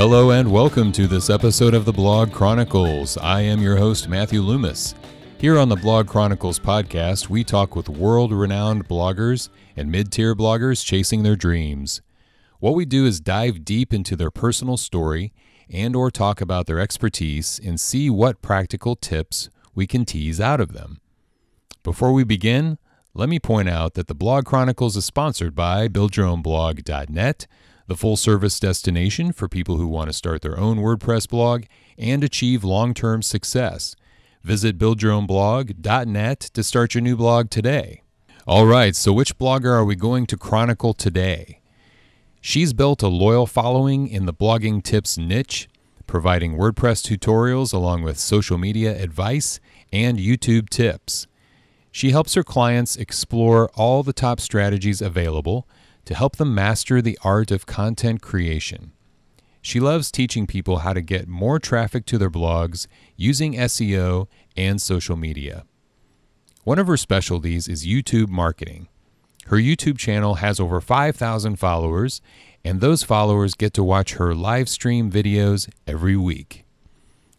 Hello and welcome to this episode of the Blog Chronicles. I am your host, Matthew Loomis. Here on the Blog Chronicles podcast, we talk with world-renowned bloggers and mid-tier bloggers chasing their dreams. What we do is dive deep into their personal story and or talk about their expertise and see what practical tips we can tease out of them. Before we begin, let me point out that the Blog Chronicles is sponsored by BuildYourOwnBlog.net, the full-service destination for people who want to start their own WordPress blog and achieve long-term success. Visit BuildYourOwnBlog.net to start your new blog today. All right, so which blogger are we going to chronicle today? She's built a loyal following in the blogging tips niche, providing WordPress tutorials along with social media advice and YouTube tips. She helps her clients explore all the top strategies available to help them master the art of content creation. She loves teaching people how to get more traffic to their blogs using SEO and social media. One of her specialties is YouTube marketing. Her YouTube channel has over 5,000 followers, and those followers get to watch her live stream videos every week.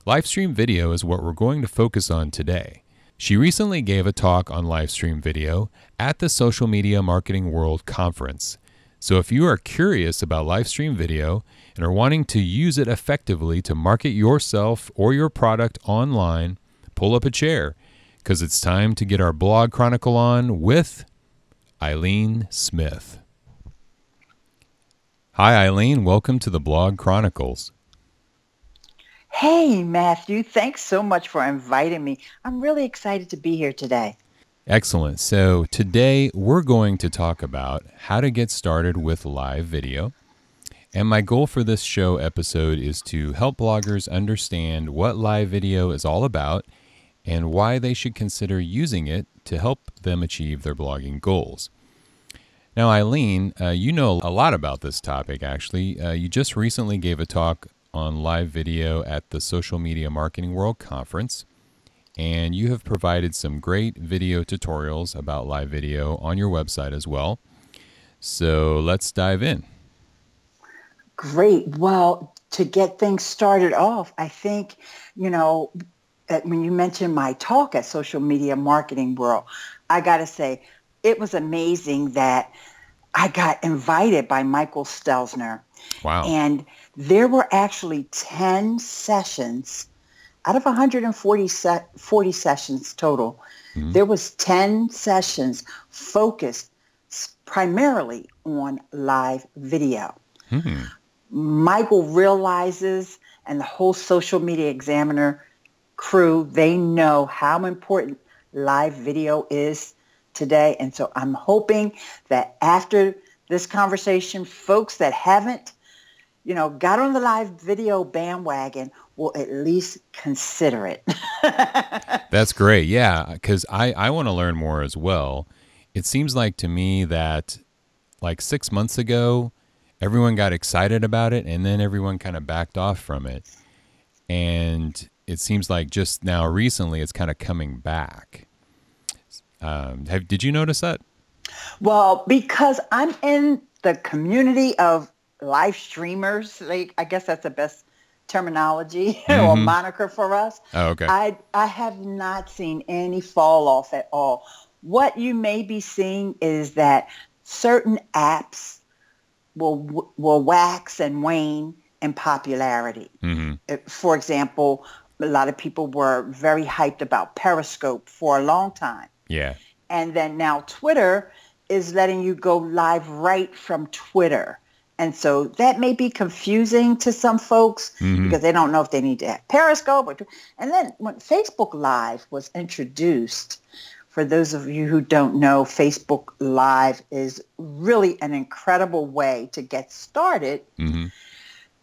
Live stream video is what we're going to focus on today. She recently gave a talk on live stream video at the Social Media Marketing World Conference. So if you are curious about live stream video and are wanting to use it effectively to market yourself or your product online, pull up a chair because it's time to get our blog chronicle on with Ileane Smith. Hi Ileane, welcome to the Blog Chronicles. Hey, Matthew. Thanks so much for inviting me. I'm really excited to be here today. Excellent. So today we're going to talk about how to get started with live video. And my goal for this show episode is to help bloggers understand what live video is all about and why they should consider using it to help them achieve their blogging goals. Now, Ileane, you know a lot about this topic, actually. You just recently gave a talk on live video at the Social Media Marketing World Conference, and you have provided some great video tutorials about live video on your website as well. So let's dive in. Great. Well, to get things started off, I think, when you mentioned my talk at Social Media Marketing World, I got to say, it was amazing that I got invited by Michael Stelzner. Wow. And there were actually 10 sessions out of 140 40 sessions total. Mm-hmm. There was 10 sessions focused primarily on live video. Mm-hmm. Michael realizes, and the whole Social Media Examiner crew, they know how important live video is today. And so I'm hoping that after this conversation, folks that haven't got on the live video bandwagon will at least consider it. That's great. Yeah, because I want to learn more as well. It seems like to me that like 6 months ago, everyone got excited about it and then everyone kind of backed off from it. And it seems like just now recently it's kind of coming back. Did you notice that? Well, because I'm in the community of live streamers, I guess that's the best terminology or moniker for us. Oh, okay. I have not seen any fall off at all. What you may be seeing is that certain apps will wax and wane in popularity. Mm-hmm. For example, a lot of people were very hyped about Periscope for a long time. Yeah. And then now Twitter is letting you go live right from Twitter. And so that may be confusing to some folks because they don't know if they need to have Periscope. And then when Facebook Live was introduced, for those of you who don't know, Facebook Live is really an incredible way to get started. Mm-hmm.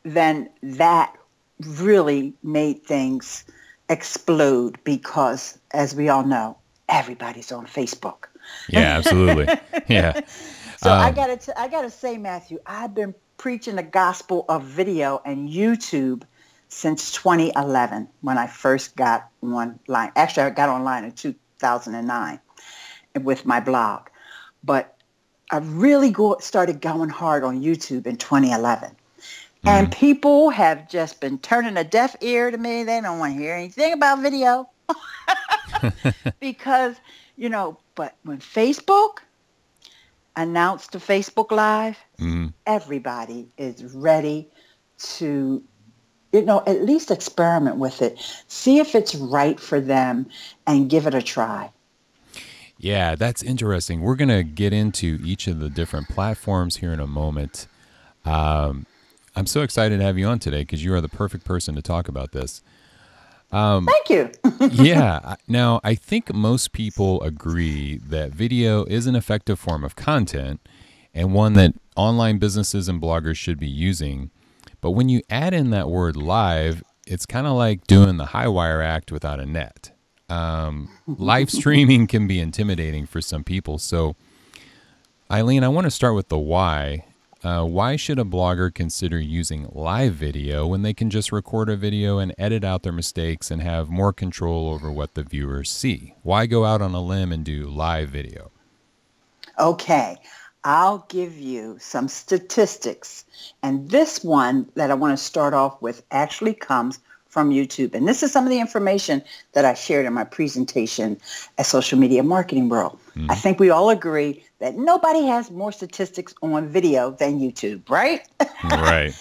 Then that really made things explode because, as we all know, everybody's on Facebook. Yeah, absolutely. Yeah. So I gotta say, Matthew, I've been preaching the gospel of video and YouTube since 2011 when I first got online. Actually, I got online in 2009 with my blog. But I really started going hard on YouTube in 2011. And people have just been turning a deaf ear to me. They don't want to hear anything about video because, but when Facebook announced the Facebook Live, everybody is ready to, at least experiment with it, see if it's right for them and give it a try. Yeah, that's interesting. We're going to get into each of the different platforms here in a moment. I'm so excited to have you on today because you are the perfect person to talk about this. Thank you. Yeah. Now, I think most people agree that video is an effective form of content and one that online businesses and bloggers should be using. But when you add in that word live, it's kind of like doing the high wire act without a net. Live streaming can be intimidating for some people. So, Ileane, I want to start with the why. Why should a blogger consider using live video when they can just record a video and edit out their mistakes and have more control over what the viewers see? Why go out on a limb and do live video? Okay, I'll give you some statistics. And this one that I want to start off with actually comes from YouTube. And this is some of the information that I shared in my presentation at Social Media Marketing World. I think we all agree that nobody has more statistics on video than YouTube, right? Right.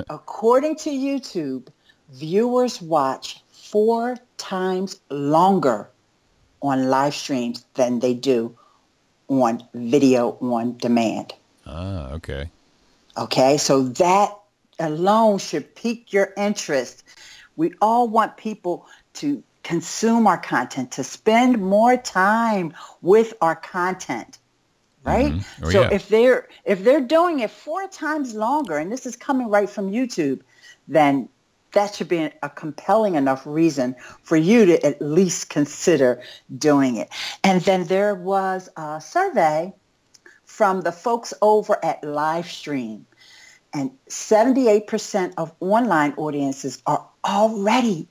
According to YouTube, viewers watch 4 times longer on live streams than they do on video on demand. Ah, okay. Okay, so that alone should pique your interest. We all want people to consume our content, to spend more time with our content, right? Oh, so yeah. if they're doing it 4 times longer, and this is coming right from YouTube, then that should be a compelling enough reason for you to at least consider doing it. And then there was a survey from the folks over at Livestream, and 78% of online audiences are already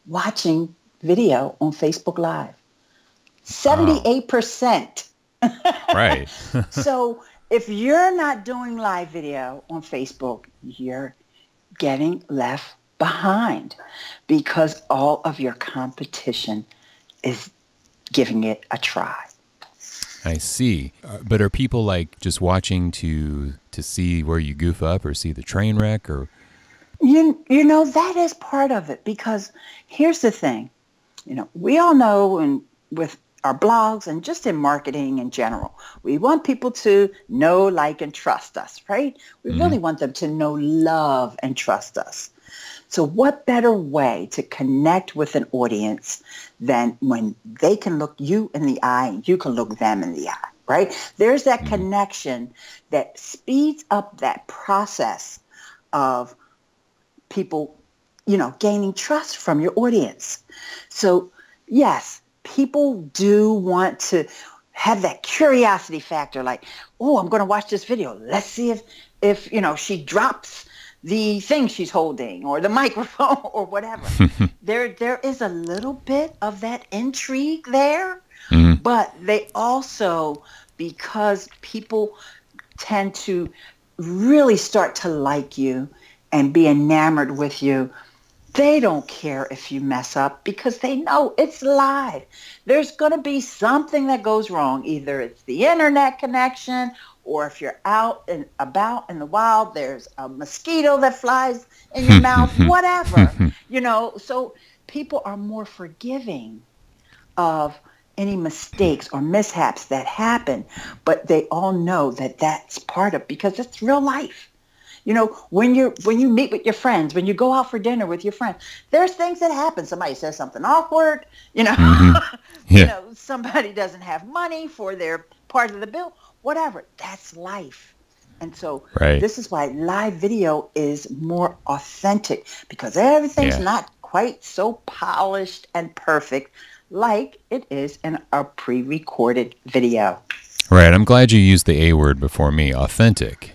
watching video on Facebook Live. 78%. Right. So if you're not doing live video on Facebook, you're getting left behind because all of your competition is giving it a try. I see. But are people like just watching to see where you goof up or see the train wreck or? You know, that is part of it because here's the thing. We all know and with our blogs and just in marketing in general, we want people to know, like, and trust us, right? We really want them to know, love, and trust us. So what better way to connect with an audience than when they can look you in the eye and you can look them in the eye, right? There's that connection that speeds up that process of people, gaining trust from your audience. So yes, people do want to have that curiosity factor, like, oh, I'm going to watch this video. Let's see if she drops the thing she's holding or the microphone or whatever. There is a little bit of that intrigue there, but they also, because people tend to really start to like you and be enamored with you, they don't care if you mess up because they know it's live. There's going to be something that goes wrong. Either it's the internet connection, or if you're out and about in the wild, there's a mosquito that flies in your mouth, whatever. So people are more forgiving of any mistakes or mishaps that happen, but they all know that that's part of, because it's real life. When you meet with your friends, when you go out for dinner with your friends, there's things that happen. Somebody says something awkward, Yeah. Somebody doesn't have money for their part of the bill, whatever. That's life. And so This is why live video is more authentic, because everything's not quite so polished and perfect like it is in a pre-recorded video. Right. I'm glad you used the A word before me, authentic.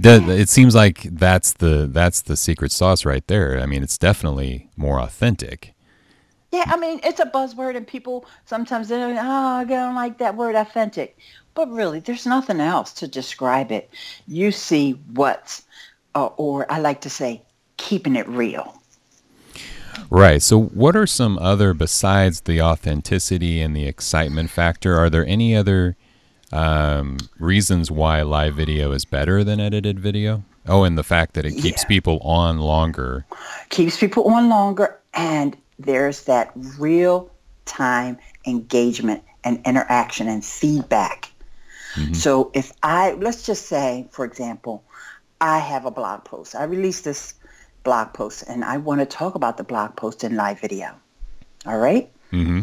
It seems like that's the secret sauce right there. I mean, it's definitely more authentic. Yeah, I mean, it's a buzzword, and people sometimes they I don't like that word, authentic. But really, there's nothing else to describe it. You see what's or I like to say, keeping it real. Right. So what are some other, besides the authenticity and the excitement factor, are there any other reasons why live video is better than edited video? Oh, and the fact that it keeps Yeah. people on longer. Keeps people on longer, and there's that real time engagement and interaction and feedback. Mm-hmm. So let's just say, for example, I have a blog post. I released this blog post, and I want to talk about the blog post in live video. All right? Mm-hmm.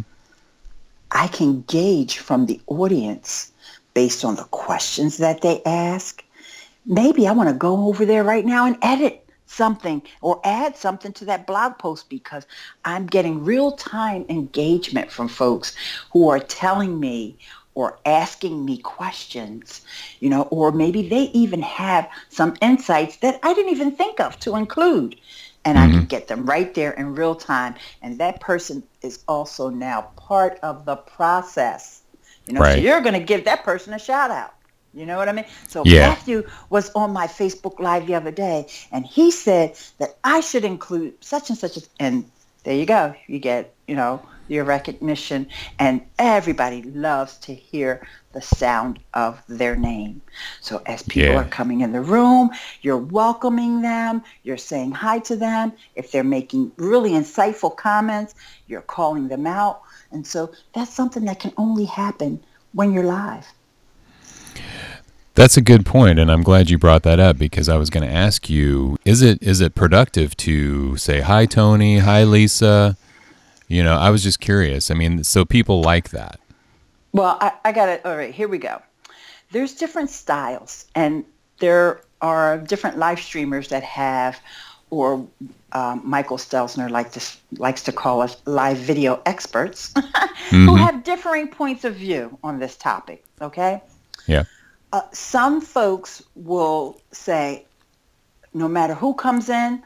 I can gauge from the audience based on the questions that they ask. Maybe I want to go over there right now and edit something or add something to that blog post because I'm getting real-time engagement from folks who are telling me or asking me questions, or maybe they even have some insights that I didn't even think of to include. And I can get them right there in real time. And that person is also now part of the process. Right. So you're going to give that person a shout out. You know what I mean? So Yeah. Matthew was on my Facebook Live the other day, and he said that I should include such and such. And there you go. You get, your recognition. And everybody loves to hear the sound of their name. So as people are coming in the room, you're welcoming them. You're saying hi to them. If they're making really insightful comments, you're calling them out. And so that's something that can only happen when you're live. That's a good point, and I'm glad you brought that up because I was going to ask you, is it productive to say, hi, Tony, hi, Lisa? I was just curious. I mean, so people like that. Well, I got it. All right, here we go. There's different styles, and there are different live streamers that have, or Michael Stelzner likes to call us live video experts, who have differing points of view on this topic, okay? Yeah. Some folks will say, no matter who comes in,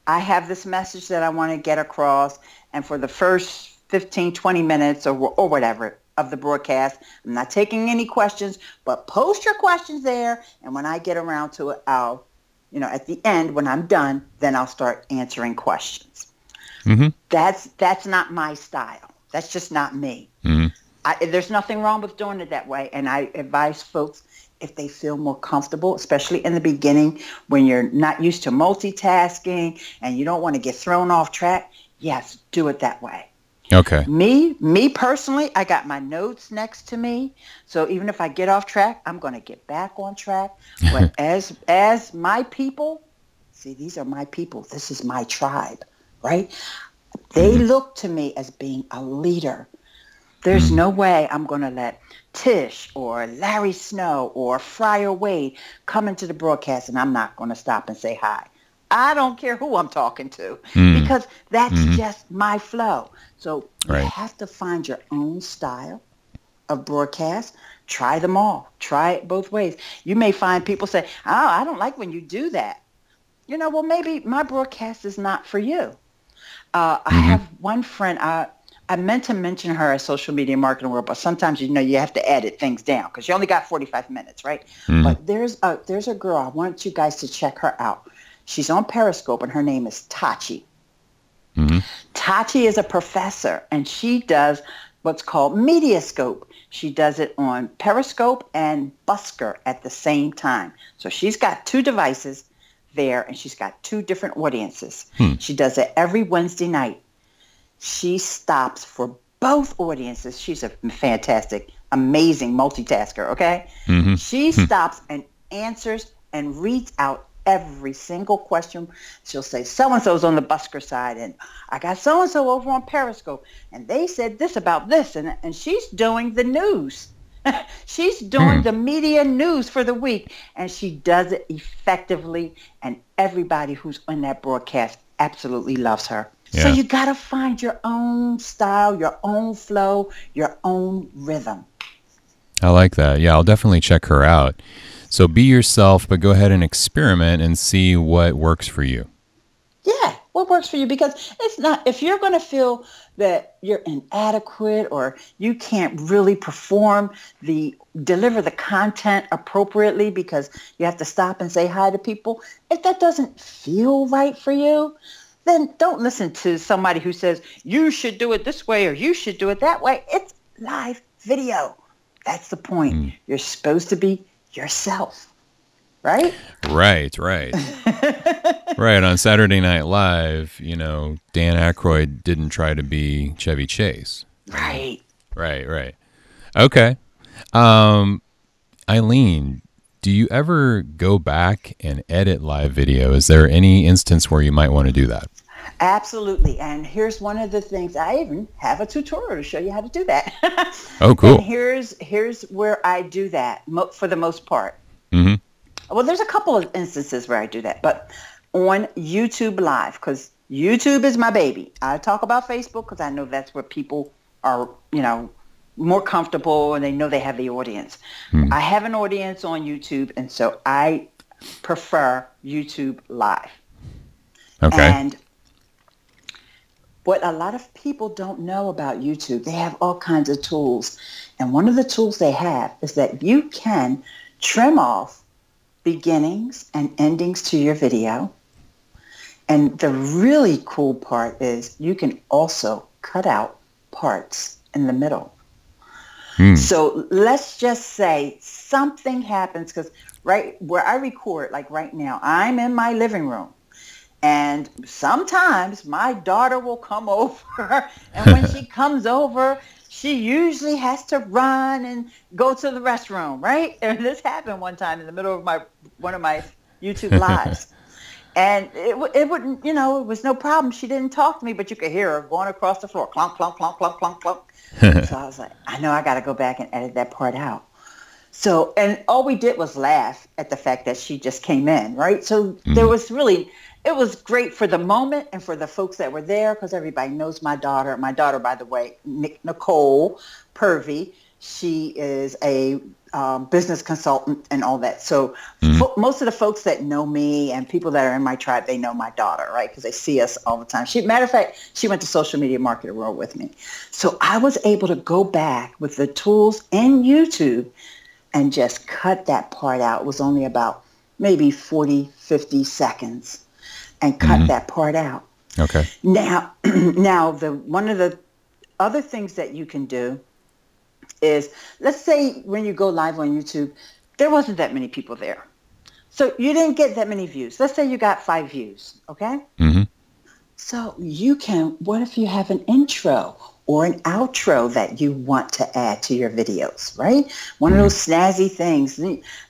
I have this message that I want to get across, and for the first 15, 20 minutes or whatever of the broadcast, I'm not taking any questions, but post your questions there, and when I get around to it, I'll, at the end, when I'm done, then I'll start answering questions. Mm-hmm. That's not my style. That's just not me. Mm-hmm. There's nothing wrong with doing it that way, and I advise folks, if they feel more comfortable, especially in the beginning when you're not used to multitasking and you don't want to get thrown off track, yes, do it that way. Okay. Me personally, I got my notes next to me. So even if I get off track, I'm going to get back on track. But as my people, see, these are my people. This is my tribe, right? They look to me as being a leader. There's no way I'm going to let Tish or Larry Snow or Friar Wade come into the broadcast and I'm not going to stop and say hi. I don't care who I'm talking to because that's just my flow. So you have to find your own style of broadcast. Try them all. Try it both ways. You may find people say, oh, I don't like when you do that. Well, maybe my broadcast is not for you. I have one friend, I meant to mention her as social media marketing world, but sometimes, you have to edit things down because you only got 45 minutes, right? But there's a girl. I want you guys to check her out. She's on Periscope, and her name is Tachi. Tachi is a professor, and she does what's called Mediascope. She does it on Periscope and Busker at the same time. So she's got two devices there, and she's got two different audiences. She does it every Wednesday night. She stops for both audiences. She's a fantastic, amazing multitasker, okay? She stops and answers and reads out every single question. She'll say, so-and-so's on the Busker side, and I got so-and-so over on Periscope, and they said this about this, and she's doing the news. She's doing the media news for the week, and she does it effectively, and everybody who's on that broadcast absolutely loves her. Yeah. So you got to find your own style, your own flow, your own rhythm. I like that. Yeah, I'll definitely check her out. So be yourself, but go ahead and experiment and see what works for you. Yeah, What works for you? Because it's not, if you're going to feel that you're inadequate or you can't really deliver the content appropriately because you have to stop and say hi to people, if that doesn't feel right for you, then don't listen to somebody who says you should do it this way or you should do it that way. It's live video. That's the point. You're supposed to be yourself. Right? Right. Right. On Saturday Night Live, Dan Aykroyd didn't try to be Chevy Chase. Right. Right. Okay. Ileane, do you ever go back and edit live video? Is there any instance where you might want to do that? Absolutely. And here's one of the things. I even have a tutorial to show you how to do that. Oh, cool. And here's where I do that for the most part. Mm-hmm. Well, there's a couple of instances where I do that, but on YouTube Live, because YouTube is my baby. I talk about Facebook because I know that's where people are, more comfortable and they know they have the audience. I have an audience on YouTube, and so I prefer YouTube Live. Okay. And what a lot of people don't know about YouTube, they have all kinds of tools. And one of the tools they have is that you can trim off beginnings and endings to your video. And the really cool part is you can also cut out parts in the middle. So let's just say something happens, because right where I record, like right now, I'm in my living room. And sometimes my daughter will come over, and when she comes over, she usually has to run and go to the restroom, right? And this happened one time in the middle of one of my YouTube lives. And it wouldn't, it was no problem. She didn't talk to me, but you could hear her going across the floor, clunk, clunk, clunk, clunk, clunk, clunk. So I was like, I know I got to go back and edit that part out. So, and all we did was laugh at the fact that she just came in, right? So there was really, it was great for the moment and for the folks that were there, because everybody knows my daughter. My daughter, by the way, Nicole Purvey, she is a business consultant and all that. So most of the folks that know me and people that are in my tribe, they know my daughter, right? Because they see us all the time. Matter of fact, she went to Social Media Marketer World with me. So I was able to go back with the tools in YouTube and just cut that part out. It was only about maybe 40, 50 seconds, and cut that part out. Okay. Now, one of the other things that you can do is, let's say when you go live on YouTube, there wasn't that many people there. So you didn't get that many views. Let's say you got 5 views, okay? Mm-hmm. So what if you have an intro or an outro that you want to add to your videos, right? One of those snazzy things.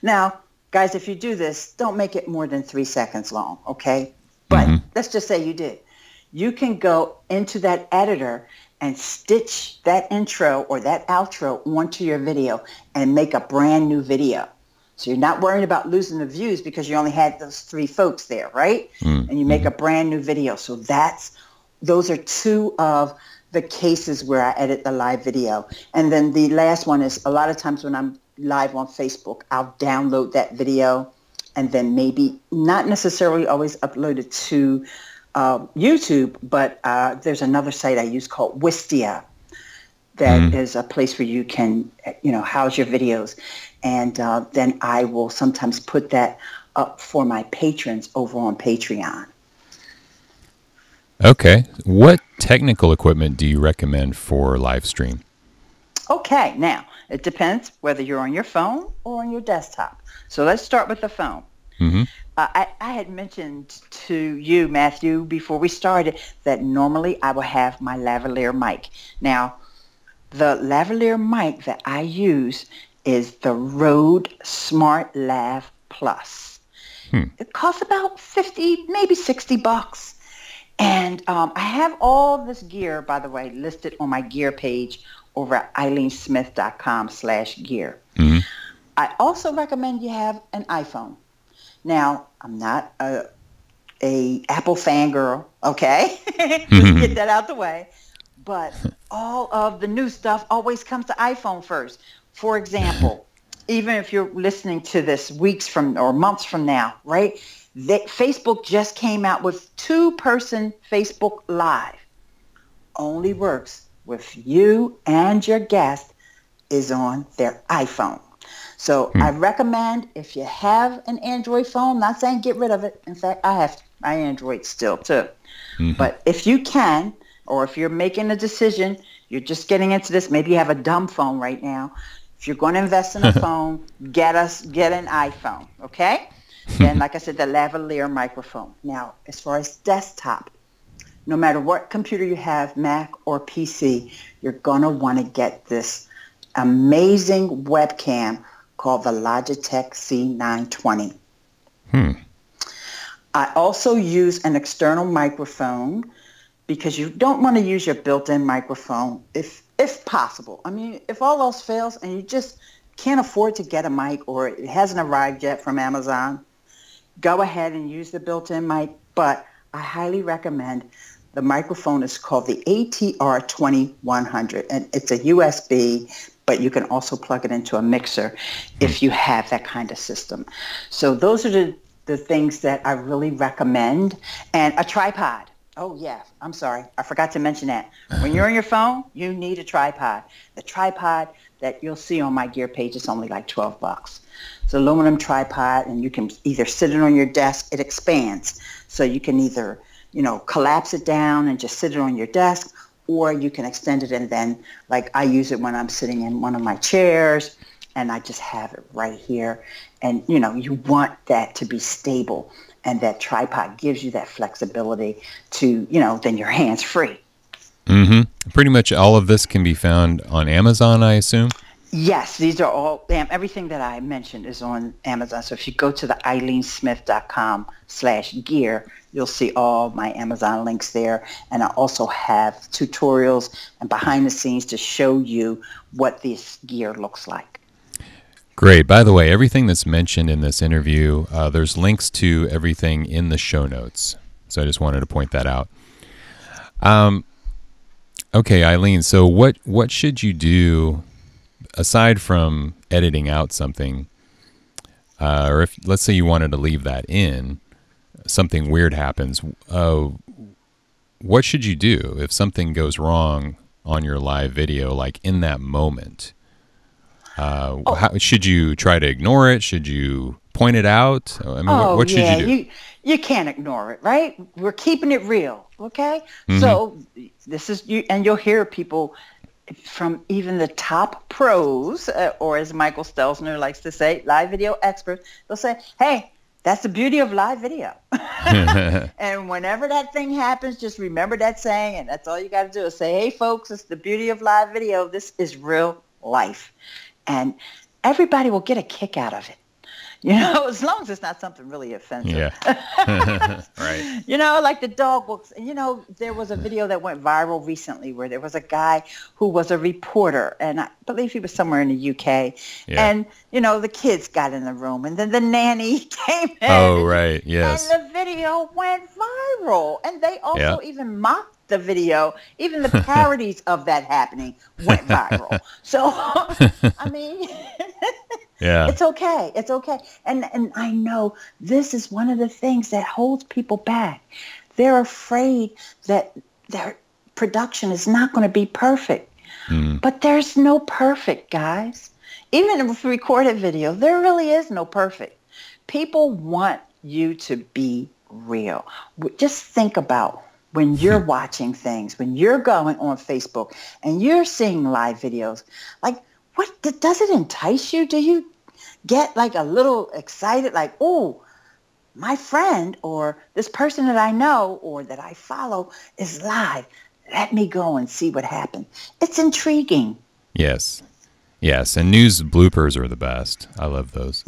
Now, guys, if you do this, don't make it more than 3 seconds long, okay? But let's just say you did. You can go into that editor and stitch that intro or that outro onto your video and make a brand new video. So you're not worried about losing the views because you only had those 3 folks there, right? And you make a brand new video. So those are 2 of the cases where I edit the live video. And then the last one is, a lot of times when I'm live on Facebook, I'll download that video and then maybe not necessarily always upload it to YouTube, but there's another site I use called Wistia. That is a place where you can, house your videos. And then I will sometimes put that up for my patrons over on Patreon. Okay. What technical equipment do you recommend for live stream? Okay. Now, it depends whether you're on your phone or on your desktop. So let's start with the phone. I had mentioned to you, Matthew, before we started, that normally I will have my lavalier mic. Now, the lavalier mic that I use is the Rode Smart Lav Plus. It costs about $50, maybe $60. And I have all this gear, by the way, listed on my gear page over at ileanesmith.com/gear. I also recommend you have an iPhone. Now, I'm not a Apple fangirl, okay? Let's get that out the way. But all of the new stuff always comes to iPhone first. For example, even if you're listening to this weeks from or months from now, right? Facebook just came out with 2-person Facebook Live. Only works with you and your guest is on their iPhone. So I recommend, if you have an Android phone, not saying get rid of it. In fact, I have my Android still too. But if you can, or if you're making a decision, you're just getting into this, maybe you have a dumb phone right now. If you're going to invest in a phone, get an iPhone, okay? Then, like I said, the lavalier microphone. Now, as far as desktop, no matter what computer you have, Mac or PC, you're going to want to get this amazing webcam called the Logitech C920. I also use an external microphone because you don't want to use your built-in microphone if possible. I mean, if all else fails and you just can't afford to get a mic or it hasn't arrived yet from Amazon, go ahead and use the built-in mic. But I highly recommend the microphone is called the ATR 2100, and it's a USB, but you can also plug it into a mixer if you have that kind of system. So those are the things that I really recommend. And a tripod. Oh, yeah. I'm sorry. I forgot to mention that. When you're on your phone, you need a tripod. The tripod that you'll see on my gear page is only like $12. It's an aluminum tripod, and you can either sit it on your desk. It expands. So you can either, collapse it down and just sit it on your desk, or you can extend it, and then, like, I use it when I'm sitting in one of my chairs, and I just have it right here. And, you want that to be stable. And that tripod gives you that flexibility to, then your hands free. Pretty much all of this can be found on Amazon, I assume? Yes, these are all, everything that I mentioned is on Amazon. So if you go to the IleaneSmith.com/gear, you'll see all my Amazon links there. And I also have tutorials and behind the scenes to show you what this gear looks like. Great. By the way, everything that's mentioned in this interview, there's links to everything in the show notes. So I just wanted to point that out. Okay, Ileane, so what should you do aside from editing out something, or if, let's say you wanted to leave that in, something weird happens, what should you do if something goes wrong on your live video, like in that moment? How, should you try to ignore it? Should you point it out? I mean, what should you do? You can't ignore it, right? We're keeping it real, okay? So this is you, and you'll hear people from even the top pros, or as Michael Stelzner likes to say, live video experts. They'll say, "Hey, that's the beauty of live video." And whenever that thing happens, just remember that saying, and that's all you got to do is say, "Hey, folks, it's the beauty of live video. This is real life." And everybody will get a kick out of it, as long as it's not something really offensive. Yeah. Right. Like the dog books. And, there was a video that went viral recently where there was a guy who was a reporter, and I believe he was somewhere in the UK. Yeah. And, the kids got in the room, and then the nanny came in. Oh, right. Yes. And the video went viral. And they also even mocked the video. Even the parodies of that happening went viral. So, I mean... Yeah. It's okay. It's okay. And I know this is one of the things that holds people back. They're afraid that their production is not going to be perfect. But there's no perfect, guys. Even with recorded video, there really is no perfect. People want you to be real. Just think about when you're watching things, when you're going on Facebook and you're seeing live videos, like, what does it entice you? Do you get like a little excited, like, oh, my friend or this person that I know or that I follow is live. Let me go and see what happened. It's intriguing. Yes. Yes. And news bloopers are the best. I love those.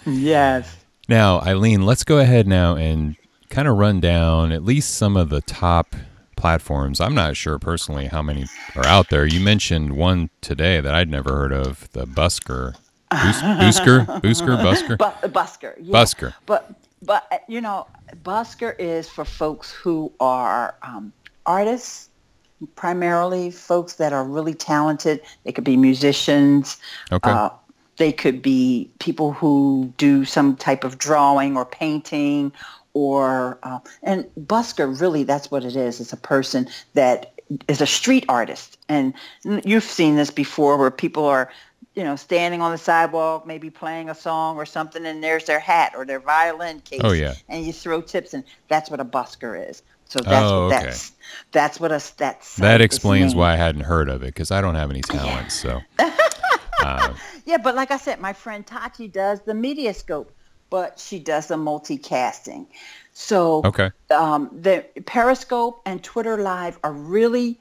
Yes. Now, Ileane, let's go ahead now and kind of run down at least some of the top platforms. I'm not sure personally how many are out there. You mentioned one today that I'd never heard of, the Busker. Busker. Yeah. Busker. But Busker is for folks who are artists, primarily folks that are really talented. They could be musicians. Okay. They could be people who do some type of drawing or painting, or and busker, really, that's what it is. It's a person that is a street artist. And you've seen this before, where people are, standing on the sidewalk, maybe playing a song or something, and there's their hat or their violin case. Oh, yeah. And you throw tips, and that's what a busker is. So that's what that explains why I hadn't heard of it, because I don't have any talents. So yeah, but like I said, my friend Tati does the Mediascope, but she does the multicasting. So the Periscope and Twitter Live are really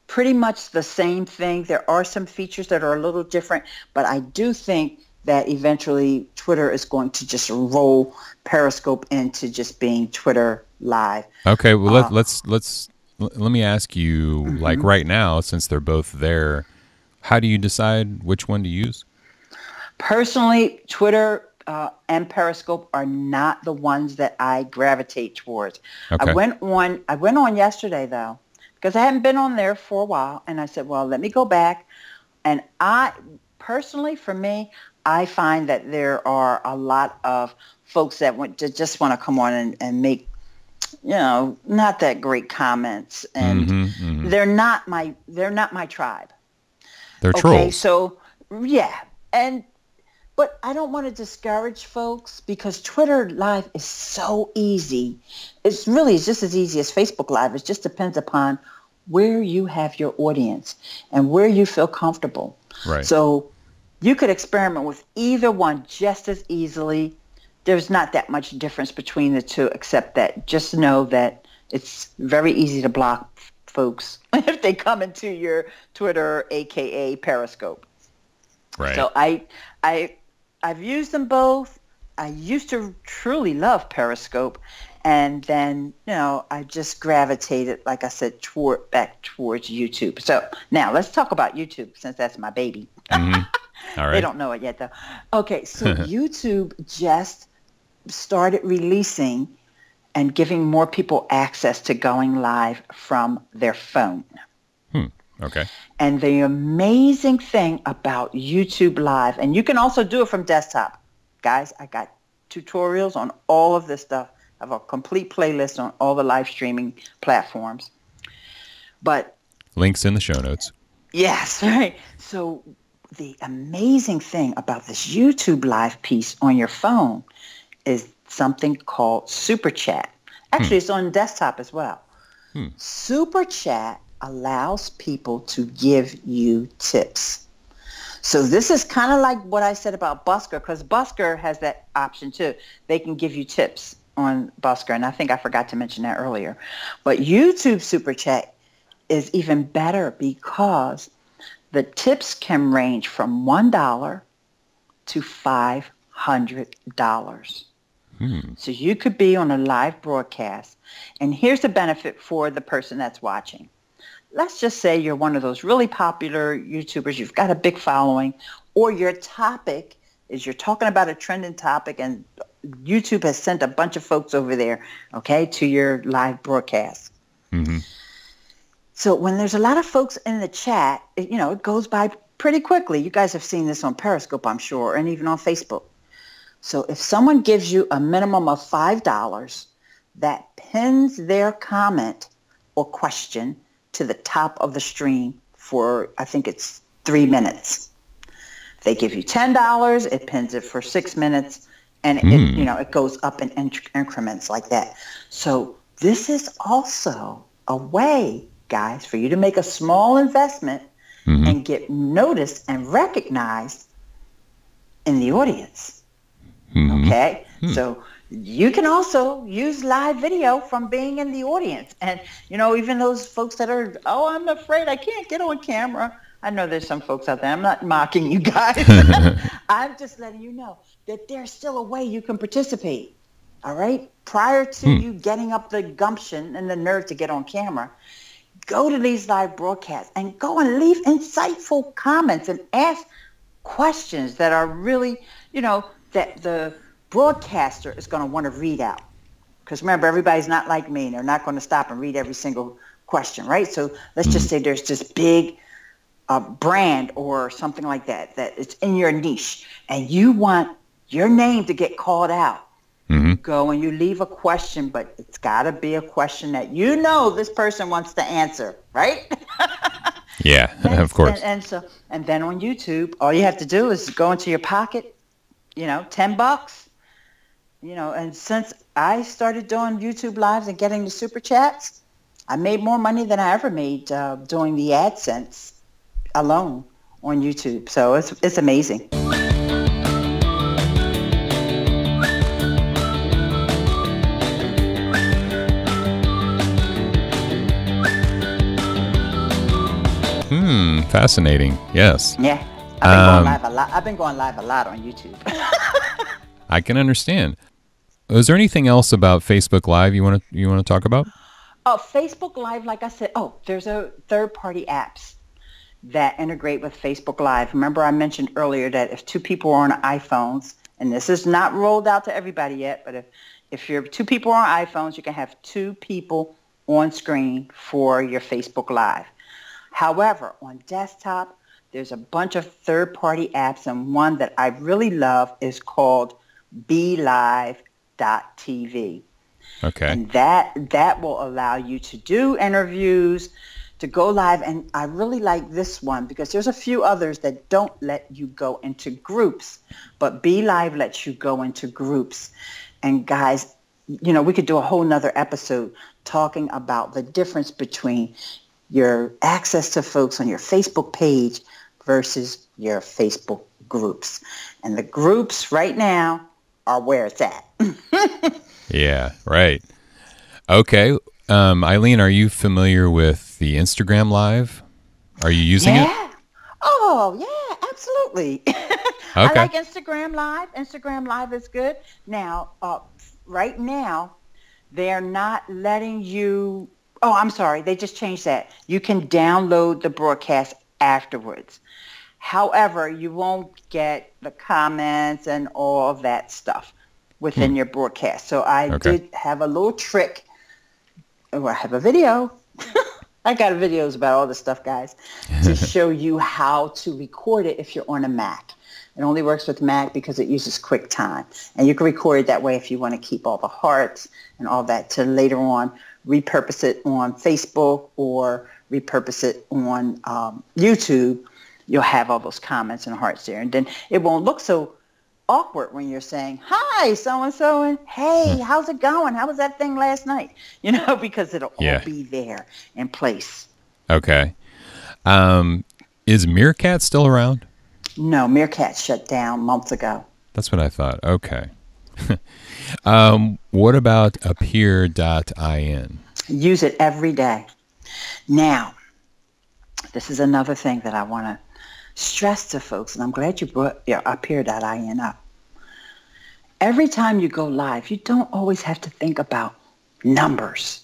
pretty much the same thing. There are some features that are a little different, but I do think that eventually Twitter is going to just roll Periscope into just being Twitter Live. Okay, well let me ask you, like right now, since they're both there, how do you decide which one to use? Personally, Twitter and Periscope are not the ones that I gravitate towards. Okay. I went on yesterday though, because I hadn't been on there for a while, and I said, well, let me go back. And I personally, for me, I find that there are a lot of folks that just want to come on and make, not that great comments, and they're not my tribe. They're trolls. Okay, so yeah, but I don't want to discourage folks, because Twitter Live is so easy. It's just as easy as Facebook Live. It just depends upon where you have your audience and where you feel comfortable. Right. So you could experiment with either one just as easily. There's not that much difference between the two, except that just know that it's very easy to block folks if they come into your Twitter, aka Periscope. Right. So I've used them both. I used to truly love Periscope, and then I just gravitated, like I said, back towards YouTube. So now let's talk about YouTube, since that's my baby. All right. They don't know it yet, though. Okay, so YouTube just started releasing and giving more people access to going live from their phone. Okay. And the amazing thing about YouTube Live, and you can also do it from desktop. Guys, I got tutorials on all of this stuff. I have a complete playlist on all the live streaming platforms. But links in the show notes. Yes, right. So the amazing thing about this YouTube Live piece on your phone is something called Super Chat. Actually, it's on desktop as well. Super Chat allows people to give you tips. So this is kind of like what I said about Busker, because Busker has that option too. They can give you tips on Busker, and I think I forgot to mention that earlier. But YouTube Super Chat is even better, because the tips can range from $1 to $500. So you could be on a live broadcast, and here's the benefit for the person that's watching. Let's just say you're one of those really popular YouTubers, you've got a big following, or your topic is you're talking about a trending topic, and YouTube has sent a bunch of folks over there, okay, to your live broadcast. So when there's a lot of folks in the chat, it goes by pretty quickly. You guys have seen this on Periscope, I'm sure, and even on Facebook. So if someone gives you a minimum of $5, that pins their comment or question to the top of the stream for, I think it's 3 minutes. If they give you $10, it pins it for 6 minutes, and it goes up in increments like that. So this is also a way, guys, for you to make a small investment and get noticed and recognized in the audience. Okay? So you can also use live video from being in the audience. And, even those folks that are, I'm afraid I can't get on camera. I know there's some folks out there. I'm not mocking you guys. I'm just letting you know that there's still a way you can participate. All right? Prior to you getting up the gumption and the nerve to get on camera, go to these live broadcasts and go and leave insightful comments and ask questions that are really, that the broadcaster is going to want to read out. Because remember, everybody's not like me. They're not going to stop and read every single question, right? So let's just say there's this big a brand or something like that, that it's in your niche, and you want your name to get called out, you go and you leave a question, but it's got to be a question that you know this person wants to answer, right? Yeah, of course. And then on YouTube, all you have to do is go into your pocket, $10. And since I started doing YouTube lives and getting the super chats, I made more money than I ever made doing the AdSense alone on YouTube. So it's amazing. Fascinating. Yes. Yeah. I've been going live a lot on YouTube. I can understand. Is there anything else about Facebook Live you want to talk about? Oh, Facebook Live, like I said, there's a third-party apps that integrate with Facebook Live. Remember I mentioned earlier that if two people are on iPhones, and this is not rolled out to everybody yet, but if you're two people on iPhones, you can have two people on screen for your Facebook Live. However, on desktop, there's a bunch of third-party apps, and one that I really love is called BeLive.tv. Okay. And that will allow you to do interviews, to go live. And I really like this one because there's a few others that don't let you go into groups, but BeLive lets you go into groups. And guys, we could do a whole nother episode talking about the difference between your access to folks on your Facebook page versus your Facebook groups. And the groups right now are where it's at. Yeah, right. Okay. Ileane, are you familiar with the Instagram Live? Are you using it? Oh, yeah, absolutely. Okay. I like Instagram Live. Instagram Live is good. Now, right now, they're not letting you... Oh, I'm sorry. They just changed that. You can download the broadcast afterwards. However, you won't get the comments and all of that stuff within your broadcast. So I did have a little trick. Oh, I have a video. I got videos about all this stuff, guys, to show you how to record it if you're on a Mac. It only works with Mac because it uses QuickTime. And you can record it that way if you want to keep all the hearts and all that to later on repurpose it on Facebook or repurpose it on YouTube. You'll have all those comments and hearts there. And then it won't look so awkward when you're saying, hi, so-and-so, and hey, how's it going? How was that thing last night? Because it'll all be there in place. Okay. Is Meerkat still around? No, Meerkat shut down months ago. That's what I thought. Okay. What about appear.in? Use it every day. Now, this is another thing that I want to stress to folks, and I'm glad you brought your appear.in up. Every time you go live, you don't always have to think about numbers.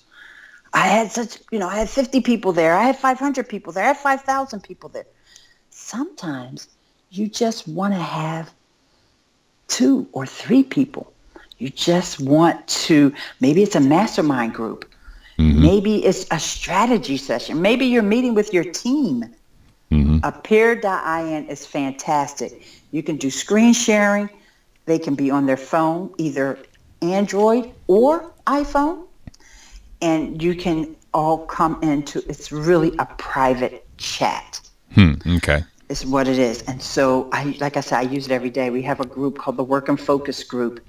I had 50 people there. I had 500 people there. I had 5,000 people there. Sometimes you just want to have 2 or 3 people. You just want to, maybe it's a mastermind group. Mm-hmm. Maybe it's a strategy session. Maybe you're meeting with your team. Mm-hmm. Appear.in is fantastic. You can do screen sharing. They can be on their phone, either Android or iPhone. And you can all come into, it's really a private chat. Okay. It's what it is. And so, like I said, I use it every day. We have a group called the Work and Focus group.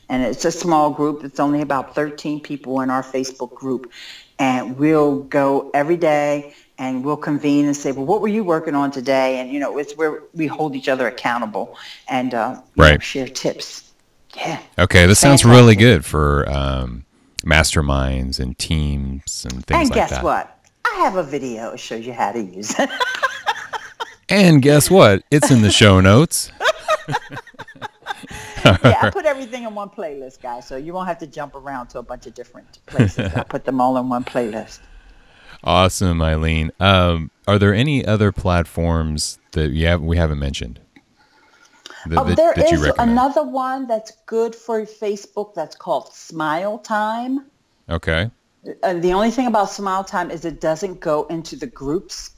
And it's a small group. It's only about 13 people in our Facebook group. And we'll go every day and we'll convene and say, well, what were you working on today? And, it's where we hold each other accountable and share tips. Yeah. Okay, this sounds really good for masterminds and teams and things like that. And guess what? I have a video that shows you how to use it. And guess what? It's in the show notes. Yeah, I put everything in one playlist, guys, so you won't have to jump around to a bunch of different places. I put them all in one playlist. Awesome, Ileane. Are there any other platforms that we haven't mentioned? There is another one that's good for Facebook that's called Smile Time. Okay. The only thing about Smile Time is it doesn't go into the groups.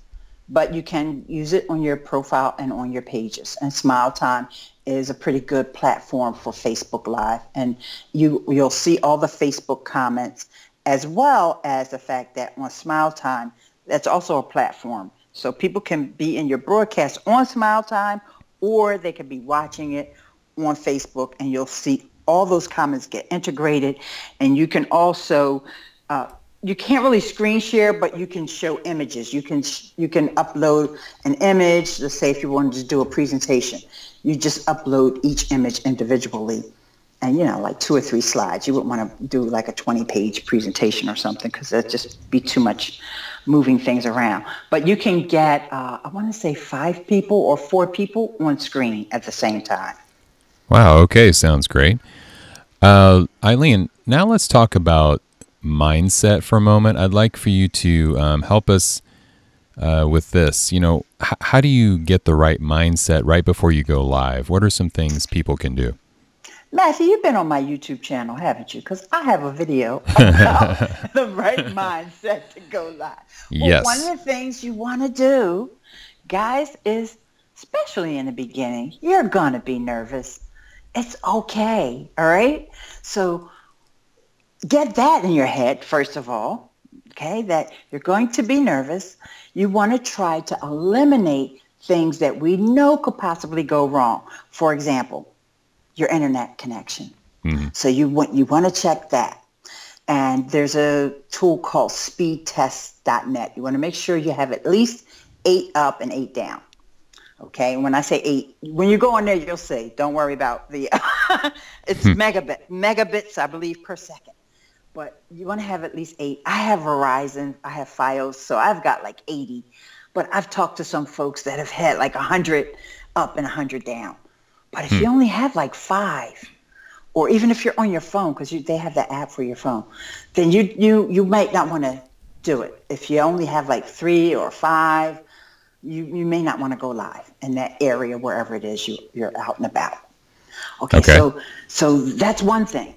but you can use it on your profile and on your pages. And Smile Time is a pretty good platform for Facebook Live. And you'll see all the Facebook comments, as well as the fact that on Smile Time, that's also a platform. So people can be in your broadcast on Smile Time, or they could be watching it on Facebook, and you'll see all those comments get integrated. And you can also, you can't really screen share, but you can show images. You can upload an image. Let's say if you wanted to do a presentation, you just upload each image individually, and like 2 or 3 slides. You wouldn't want to do like a 20-page presentation or something, because that'd just be too much moving things around. But you can get, I want to say 5 people or 4 people on screen at the same time. Wow. Okay. Sounds great. Ileane, now let's talk about mindset for a moment. I'd like for you to help us with this. How do you get the right mindset right before you go live? What are some things people can do? Matthew, you've been on my YouTube channel, haven't you? Because I have a video about the right mindset to go live. Yes. Well, one of the things you want to do, guys, is, especially in the beginning, you're going to be nervous. It's okay, all right? So get that in your head, first of all, okay, that you're going to be nervous. You want to try to eliminate things that we know could possibly go wrong. For example, your internet connection. Mm-hmm. So you want to check that. And there's a tool called speedtest.net. You want to make sure you have at least 8 up and 8 down. Okay, when I say 8, when you go on there, you'll see. Don't worry about the, it's megabits, I believe, per second. But you want to have at least 8. I have Verizon, I have Fios, so I've got like 80. But I've talked to some folks that have had like 100 up and 100 down. But if you only have like 5, or even if you're on your phone, because they have the app for your phone, then you might not want to do it. If you only have like 3 or 5, you may not want to go live in that area, wherever it is you're out and about. Okay. So that's one thing.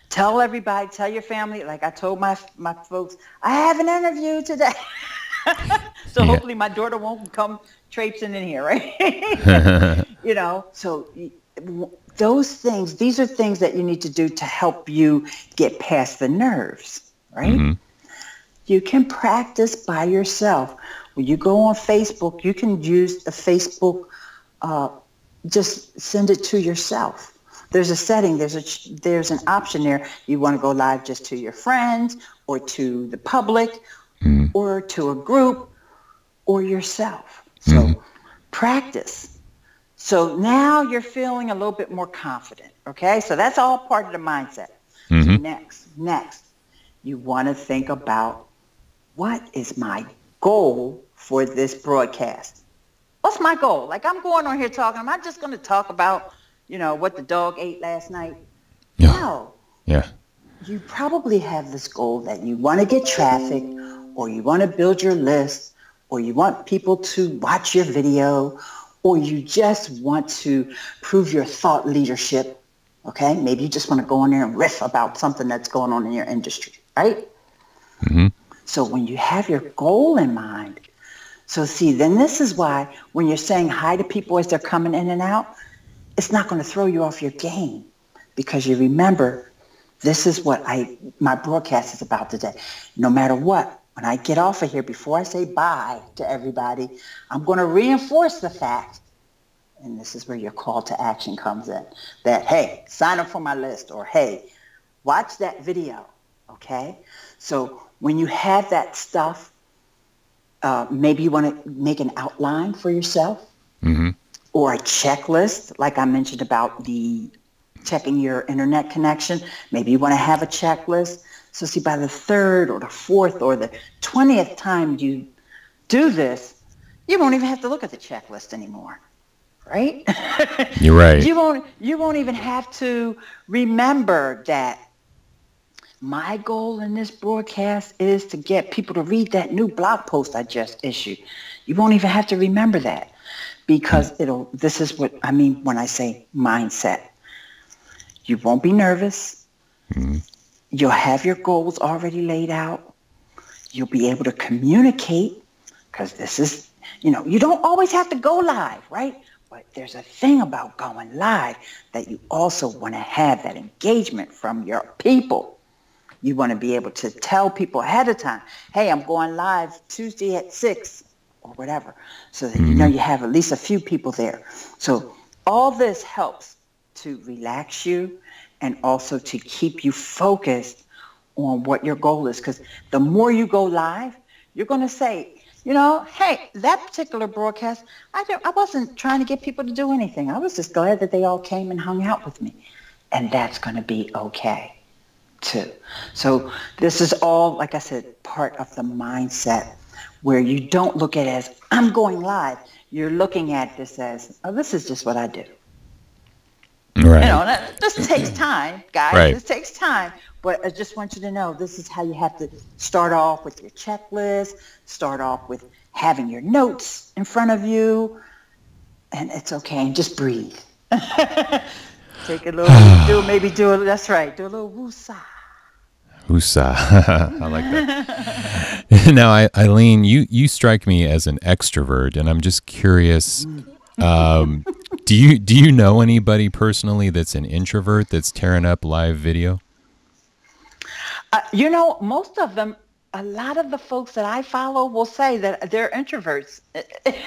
Tell everybody, tell your family, like I told my folks, I have an interview today. So hopefully my daughter won't come traipsing in here, right? So those things, these are things that you need to do to help you get past the nerves, right? Mm-hmm. You can practice by yourself. When you go on Facebook, you can use the Facebook, just send it to yourself. There's a setting, there's an option there. You want to go live just to your friends, or to the public, or to a group, or yourself. So practice. So now you're feeling a little bit more confident, okay? So that's all part of the mindset. So next, you want to think about, what is my goal for this broadcast? What's my goal? Like, I'm going on here talking, am I just going to talk about, what the dog ate last night? Yeah. No. Yeah. You probably have this goal that you want to get traffic, or you want to build your list, or you want people to watch your video, or you just want to prove your thought leadership, okay? Maybe you just want to go in there and riff about something that's going on in your industry, right? Mm-hmm. So when you have your goal in mind, then this is why when you're saying hi to people as they're coming in and out, it's not going to throw you off your game, because you remember, this is what my broadcast is about today. No matter what, when I get off of here, before I say bye to everybody, I'm going to reinforce the fact, and this is where your call to action comes in, that, hey, sign up for my list, or hey, watch that video, okay? So when you have that stuff, maybe you want to make an outline for yourself, or a checklist, like I mentioned about the checking your internet connection. Maybe you want to have a checklist. So see, by the 3rd or the 4th or the 20th time you do this, you won't even have to look at the checklist anymore, right? You're right. You won't even have to remember that my goal in this broadcast is to get people to read that new blog post I just issued. You won't even have to remember that, because this is what I mean when I say mindset. You won't be nervous. Mm-hmm. You'll have your goals already laid out. You'll be able to communicate because this is, you don't always have to go live, right? But there's a thing about going live that you also want to have that engagement from your people. You want to be able to tell people ahead of time, hey, I'm going live Tuesday at 6 or whatever, so that you have at least a few people there. So all this helps to relax you and also to keep you focused on what your goal is. Because the more you go live, you're going to say, hey, that particular broadcast, I wasn't trying to get people to do anything. I was just glad that they all came and hung out with me. And that's going to be okay, too. So this is all, like I said, part of the mindset where you don't look at it as, I'm going live. You're looking at this as, oh, this is just what I do. Right. This takes time, guys. Right. This takes time. But I just want you to know this is how you have to start off with your checklist, start off with having your notes in front of you, and it's okay. And just breathe. Take a little, that's right. Do a little woosah. Woosah. I like that. Now, Ileane, you strike me as an extrovert, and I'm just curious. Do you know anybody personally that's an introvert that's tearing up live video? Most of them, a lot of the folks that I follow will say that they're introverts.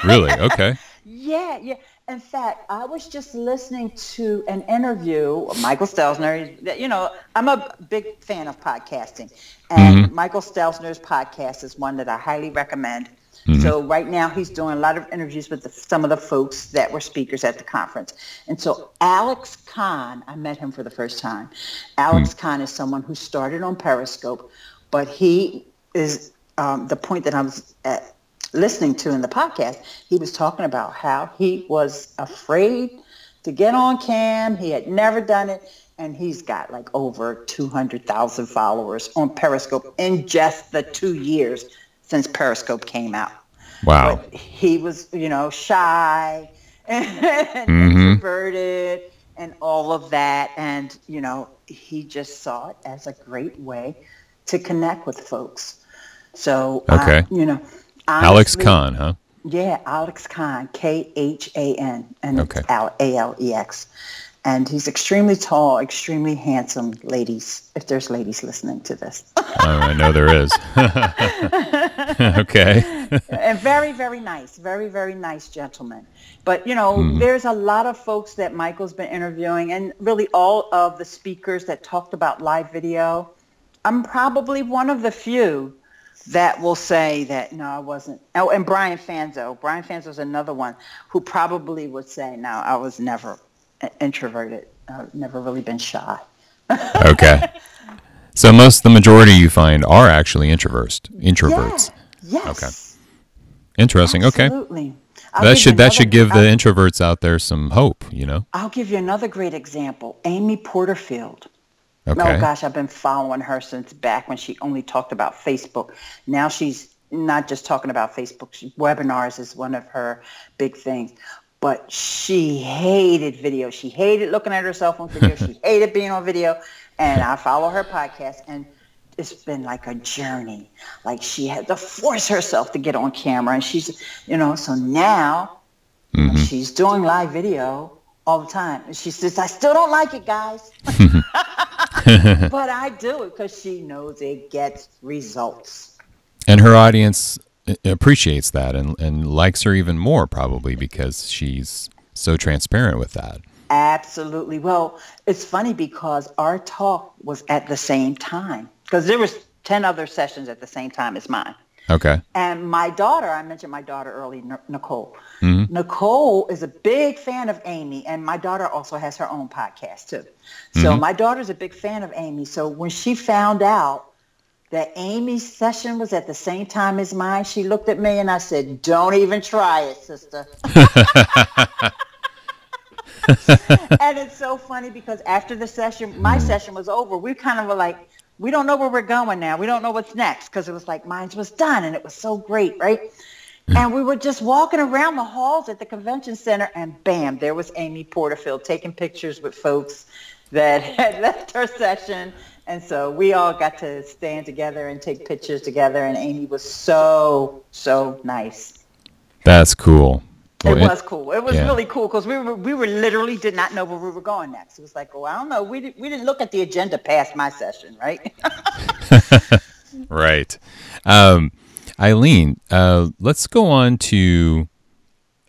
Really? Okay. Yeah. In fact, I was just listening to an interview of Michael Stelzner. I'm a big fan of podcasting. And Michael Stelzner's podcast is one that I highly recommend. So right now he's doing a lot of interviews with some of the folks that were speakers at the conference. And so Alex Kahn, I met him for the first time. Alex Kahn is someone who started on Periscope, but he is the point that I was listening to in the podcast. He was talking about how he was afraid to get on cam. He had never done it. And he's got like over 200,000 followers on Periscope in just the 2 years since Periscope came out. Wow. But he was, shy and introverted and all of that. And, he just saw it as a great way to connect with folks. So, okay. Honestly, Alex Kahn, huh? Yeah, Alex Kahn, Khan, and okay. It's Alex. And he's extremely tall, extremely handsome, ladies, if there's ladies listening to this. I know there is. Okay. And very, very nice. Very, very nice gentleman. But, there's a lot of folks that Michael's been interviewing, and really all of the speakers that talked about live video. I'm probably one of the few that will say that, no, I wasn't. Oh, and Brian Fanzo. Brian Fanzo's another one who probably would say, no, I was never introverted. I've never really been shy. Okay. So the majority you find are actually introverts. Yes. Okay. Interesting. Absolutely. Okay. That should give the introverts out there some hope, I'll give you another great example. Amy Porterfield. Okay. Oh gosh, I've been following her since back when she only talked about Facebook. Now she's not just talking about Facebook. Webinars is one of her big things. But she hated video. She hated looking at herself on video. She hated being on video. And I follow her podcast, and it's been like a journey. Like she had to force herself to get on camera. And she's, so now she's doing live video all the time. And she says, I still don't like it, guys. But I do it because she knows it gets results. And her audience appreciates that and likes her even more, probably because she's so transparent with that. Absolutely. Well, it's funny because our talk was at the same time, because there was 10 other sessions at the same time as mine. Okay. And my daughter, I mentioned my daughter early, Nicole. Nicole is a big fan of Amy, and my daughter also has her own podcast too. So my daughter's a big fan of Amy. So when she found out that Amy's session was at the same time as mine, she looked at me and I said, don't even try it, sister. And it's so funny because after the session, my session was over. We kind of were like, we don't know where we're going now. We don't know what's next, because it was like mine was done and it was so great, right? And we were just walking around the halls at the convention center, and bam, there was Amy Porterfield taking pictures with folks that had left her session And so we all got to stand together and take pictures together. And Amy was so, so nice. That's cool. It was cool. It was yeah. really cool because we were literally did not know where we were going next. It was like, well, I don't know. We didn't look at the agenda past my session, right? Right. Ileane, let's go on to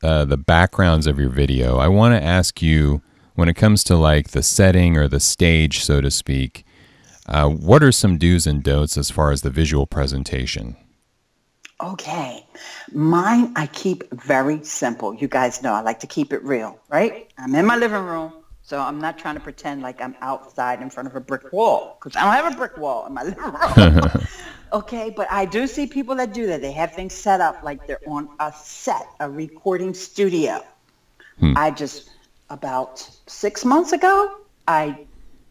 the backgrounds of your video. I want to ask you, when it comes to like the setting or the stage, so to speak, what are some do's and don'ts as far as the visual presentation? Okay. Mine, I keep very simple. You guys know I like to keep it real, right? I'm in my living room, so I'm not trying to pretend like I'm outside in front of a brick wall, because I don't have a brick wall in my living room. Okay, but I do see people that do that. They have things set up like they're on a set, a recording studio. About 6 months ago,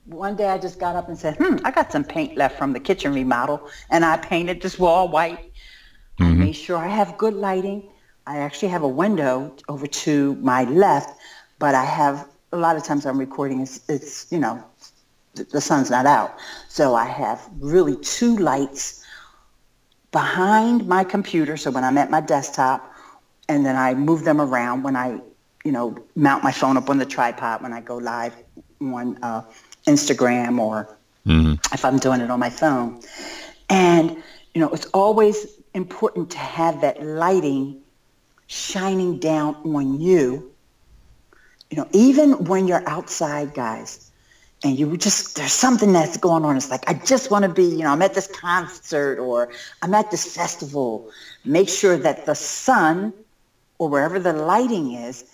one day I just got up and said, I got some paint left from the kitchen remodel, and I painted this wall white. I made sure I have good lighting. I actually have a window over to my left, but I have, a lot of times I'm recording, it's the sun's not out. So I have really 2 lights behind my computer, so when I'm at my desktop, and then I move them around when I, mount my phone up on the tripod when I go live on Instagram or if I'm doing it on my phone. And, it's always important to have that lighting shining down on you, even when you're outside, guys, and there's something that's going on. It's like, I just want to be, I'm at this concert or I'm at this festival. Make sure that the sun or wherever the lighting is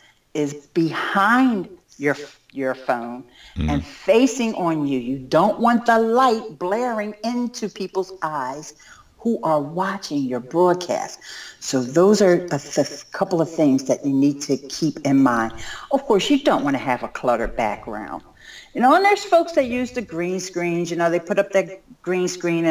behind your phone and facing on you. You don't want the light blaring into people's eyes who are watching your broadcast. So those are a couple of things that you need to keep in mind. Of course, you don't want to have a cluttered background. And there's folks that use the green screens. They put up their green screen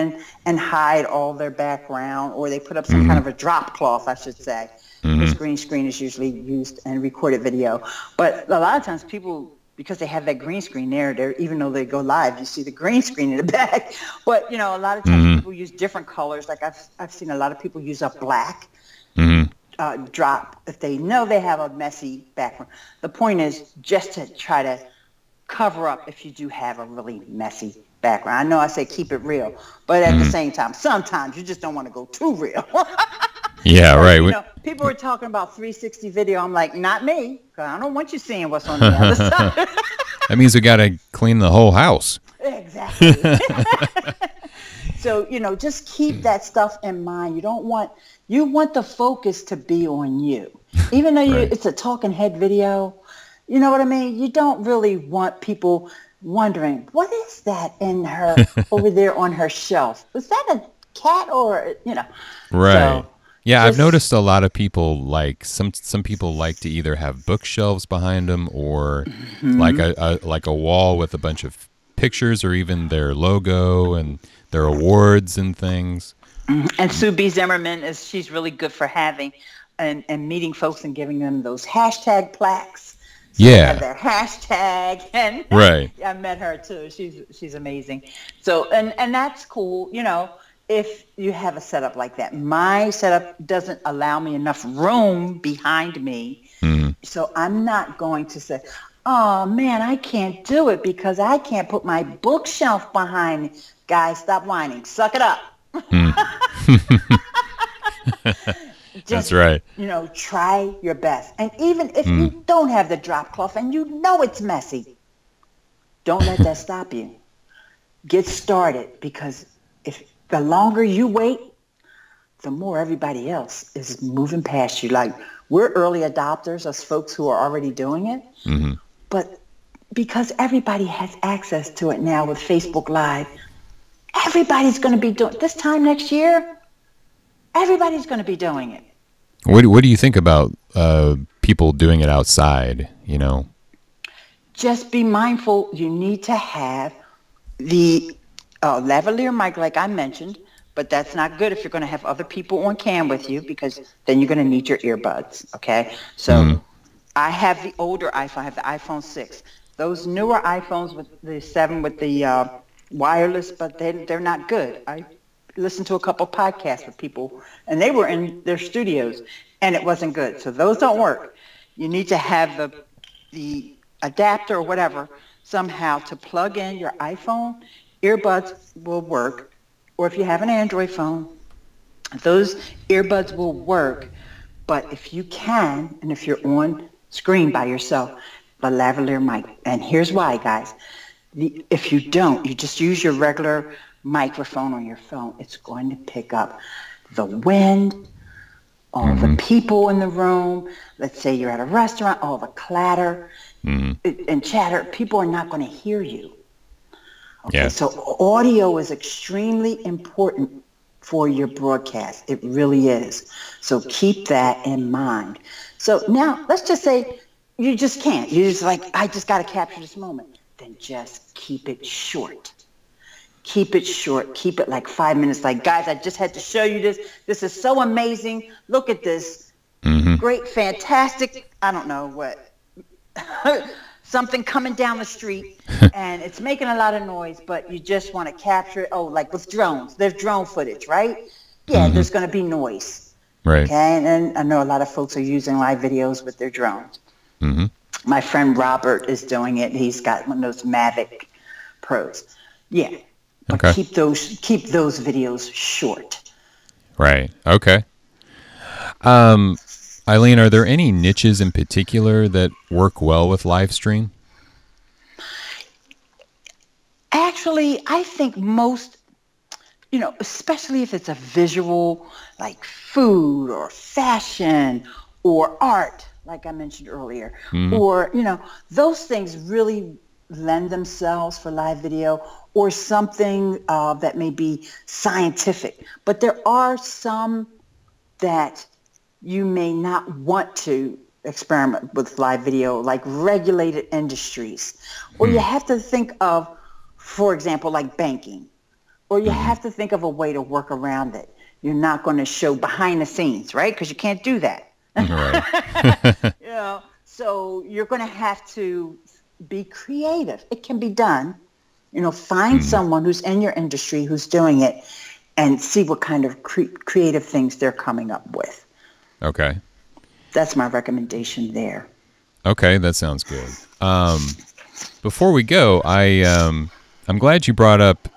and hide all their background, or they put up some kind of a drop cloth, I should say. This green screen is usually used in recorded video. But a lot of times people, because they have that green screen there, even though they go live, you see the green screen in the back. But, a lot of times people use different colors. Like I've seen a lot of people use a black drop if they know they have a messy background. The point is just to try to cover up if you do have a really messy background. I know I say keep it real, but at the same time, sometimes you just don't want to go too real. Yeah, right. People were talking about 360 video. I'm like, not me, because I don't want you seeing what's on the other side. That means we got to clean the whole house. Exactly. So, just keep that stuff in mind. You want the focus to be on you. Even though it's a talking head video, you know what I mean? You don't really want people wondering, what is that in her over there on her shelf? Was that a cat or, Right. So, yeah, I've noticed a lot of people some people like to either have bookshelves behind them or like a wall with a bunch of pictures or even their logo and their awards and things. And Sue B. Zimmerman she's really good for having and meeting folks and giving them those hashtag plaques. So they have their hashtag and right. I met her too. She's amazing. So and that's cool, if you have a setup like that. My setup doesn't allow me enough room behind me. So I'm not going to say, oh man, I can't do it because I can't put my bookshelf behind me. Guys, stop whining. Suck it up. That's right. Try your best. And even if you don't have the drop cloth and it's messy, don't let that stop you. Get started, because if the longer you wait, the more everybody else is moving past you. Like, we're early adopters, us folks who are already doing it. But because everybody has access to it now with Facebook Live, everybody's going to be doing this time next year. Everybody's going to be doing it. What do you think about people doing it outside, Just be mindful. You need to have the lavalier mic like I mentioned, but that's not good if you're going to have other people on cam with you, because then you're going to need your earbuds, okay? So I have the older iPhone. I have the iPhone 6. Those newer iPhones with the 7 with the wireless, but they're not good. I listened to a couple podcasts with people, and they were in their studios, and it wasn't good. So those don't work. You need to have the adapter or whatever somehow to plug in your iPhone. Earbuds will work, or if you have an Android phone, those earbuds will work. But if you can, and if you're on screen by yourself, the lavalier mic. And here's why, guys. If you don't, you just use your regular microphone on your phone, it's going to pick up the wind, all the people in the room. Let's say you're at a restaurant, all the clatter and chatter. People are not going to hear you. Okay, so audio is extremely important for your broadcast. It really is. So keep that in mind. So now let's just say you just can't. You're just like, I just got to capture this moment. Then just keep it short. Keep it short. Keep it like 5 minutes. Like, guys, I just had to show you this. This is so amazing. Look at this. Great, fantastic, I don't know what, something coming down the street, and it's making a lot of noise, but you just want to capture it. Oh, like with drones. There's drone footage, right? Yeah, there's going to be noise. Right. Okay, and I know a lot of folks are using live videos with their drones. My friend Robert is doing it. He's got one of those Mavic Pros. Yeah. But keep those videos short. Right. Okay. Ileane, are there any niches in particular that work well with live stream? Actually, I think most, especially if it's a visual, like food or fashion or art, like I mentioned earlier, or, those things really lend themselves for live video, or something that may be scientific. But there are some that you may not want to experiment with live video, like regulated industries. Or you have to think of, for example, like banking. Or you have to think of a way to work around it. You're not going to show behind the scenes, right? Because you can't do that. Right. So you're going to have to be creative. It can be done. Find someone who's in your industry who's doing it, and see what kind of creative things they're coming up with. Okay. That's my recommendation there. Okay, that sounds good. Before we go, I'm glad you brought up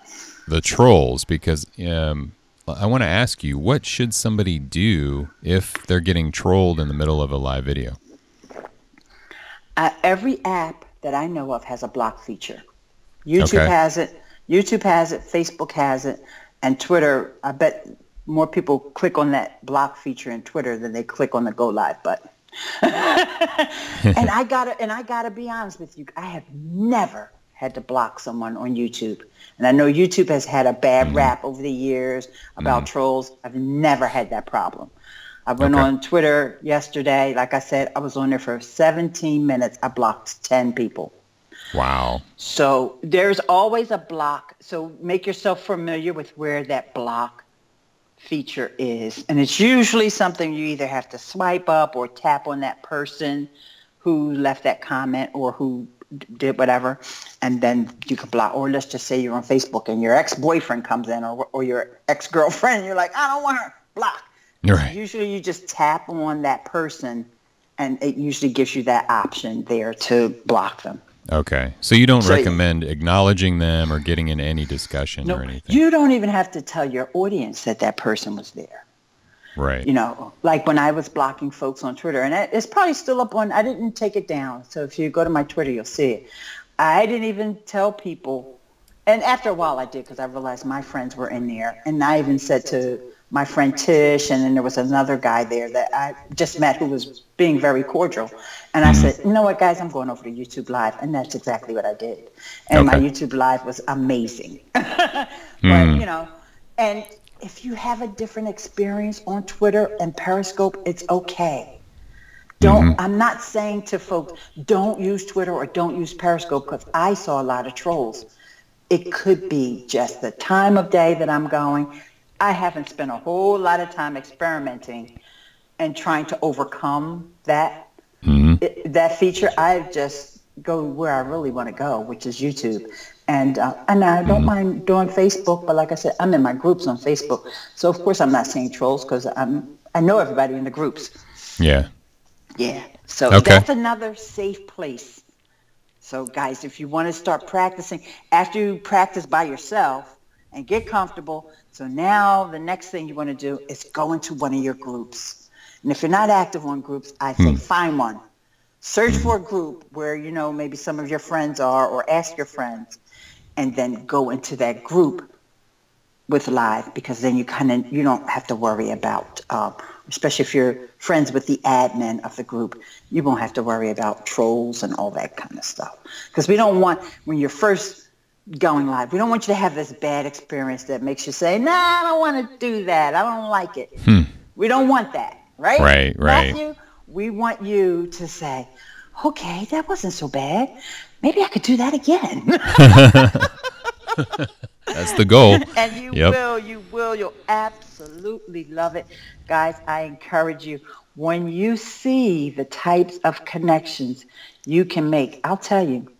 the trolls, because I want to ask you, what should somebody do if they're getting trolled in the middle of a live video? Every app that I know of has a block feature. YouTube has it. Facebook has it. And Twitter, I bet more people click on that block feature in Twitter than they click on the go live button. And I gotta be honest with you. I have never had to block someone on YouTube. And I know YouTube has had a bad rap over the years about trolls. I've never had that problem. I went on Twitter yesterday. Like I said, I was on there for 17 minutes. I blocked 10 people. Wow. So there's always a block. So make yourself familiar with where that block feature is. And it's usually something you either have to swipe up or tap on that person who left that comment or who did whatever, and then you can block. Or let's just say you're on Facebook and your ex-boyfriend comes in, or your ex-girlfriend, and you're like, I don't want her, block. Right. Usually you just tap on that person, and it usually gives you that option there to block them. Okay. So you don't recommend acknowledging them or getting in any discussion or anything? You don't even have to tell your audience that person was there. Right. Like when I was blocking folks on Twitter, and it's probably still up on, I didn't take it down. So if you go to my Twitter, you'll see it. I didn't even tell people. And after a while I did, because I realized my friends were in there. And I even said to my friend Tish, and then there was another guy there that I just met who was being very cordial. And I said, you know what, guys, I'm going over to YouTube Live. And that's exactly what I did. And my YouTube Live was amazing. But, and if you have a different experience on Twitter and Periscope, it's okay. I'm not saying to folks, don't use Twitter or don't use Periscope, because I saw a lot of trolls. It could be just the time of day that I'm going. I haven't spent a whole lot of time experimenting and trying to overcome that that feature. I just go where I really want to go, which is YouTube. And I don't mind doing Facebook, but like I said, I'm in my groups on Facebook. So, of course, I'm not seeing trolls because I know everybody in the groups. Yeah. Yeah. So Okay. that's another safe place. So, guys, if you want to start practicing, after you practice by yourself and get comfortable, so now the next thing you want to do is go into one of your groups. And if you're not active on groups, I say find one. Search for a group where, you know, maybe some of your friends are, or ask your friends, and then go into that group with live, because then you don't have to worry about, especially if you're friends with the admin of the group, you won't have to worry about trolls and all that kind of stuff. Because we don't want, when you're first going live, we don't want you to have this bad experience that makes you say, nah, I don't want to do that. I don't like it. We don't want that, right? Right. Matthew, we want you to say, okay, that wasn't so bad. Maybe I could do that again. That's the goal. And you'll absolutely love it. Guys, I encourage you, when you see the types of connections you can make, I'll tell you,